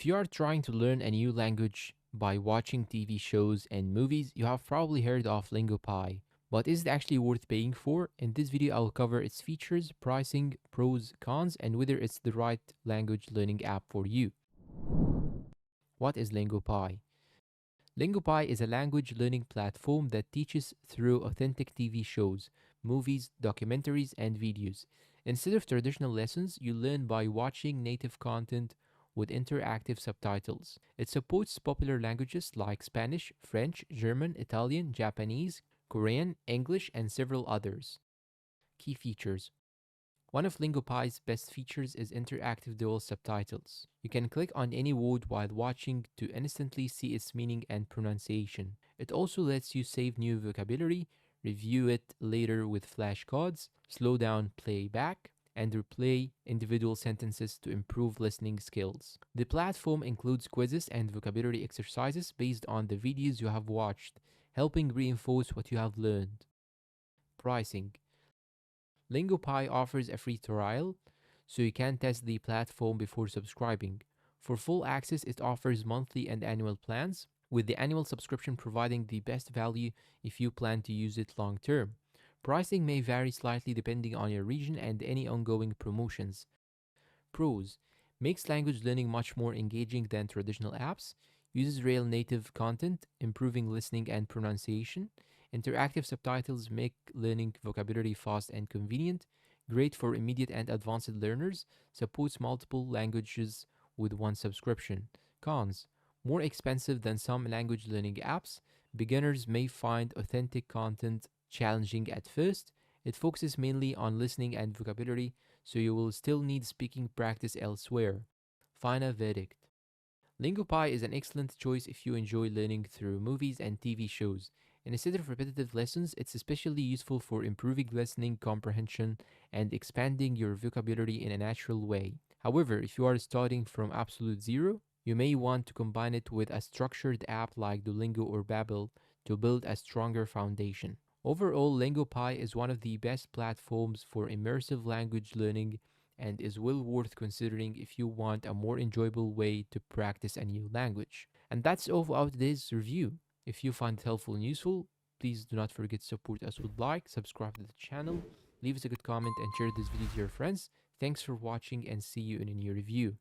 If you are trying to learn a new language by watching TV shows and movies, you have probably heard of LingoPie. But is it actually worth paying for? In this video, I'll cover its features, pricing, pros, cons, and whether it's the right language learning app for you. What is LingoPie? LingoPie is a language learning platform that teaches through authentic TV shows, movies, documentaries, and videos. Instead of traditional lessons, you learn by watching native content with interactive subtitles. It supports popular languages like Spanish, French, German, Italian, Japanese, Korean, English, and several others. Key features: one of LingoPie's best features is interactive dual subtitles. You can click on any word while watching to instantly see its meaning and pronunciation. It also lets you save new vocabulary, review it later with flashcards, slow down playback, and replay individual sentences to improve listening skills. The platform includes quizzes and vocabulary exercises based on the videos you have watched, helping reinforce what you have learned. Pricing: LingoPie offers a free trial, so you can test the platform before subscribing. For full access, it offers monthly and annual plans, with the annual subscription providing the best value if you plan to use it long term. Pricing may vary slightly depending on your region and any ongoing promotions. Pros: makes language learning much more engaging than traditional apps, uses real native content, improving listening and pronunciation. Interactive subtitles make learning vocabulary fast and convenient, great for immediate and advanced learners, supports multiple languages with one subscription. Cons: more expensive than some language learning apps, beginners may find authentic content challenging at first. It focuses mainly on listening and vocabulary, so you will still need speaking practice elsewhere. Final verdict: LingoPie is an excellent choice if you enjoy learning through movies and TV shows. And instead of repetitive lessons, it's especially useful for improving listening comprehension and expanding your vocabulary in a natural way. However, if you are starting from absolute zero, you may want to combine it with a structured app like Duolingo or Babbel to build a stronger foundation. Overall, LingoPie is one of the best platforms for immersive language learning and is well worth considering if you want a more enjoyable way to practice a new language. And that's all for today's review. If you find it helpful and useful, please do not forget to support us with like, subscribe to the channel, leave us a good comment, and share this video to your friends. Thanks for watching and see you in a new review.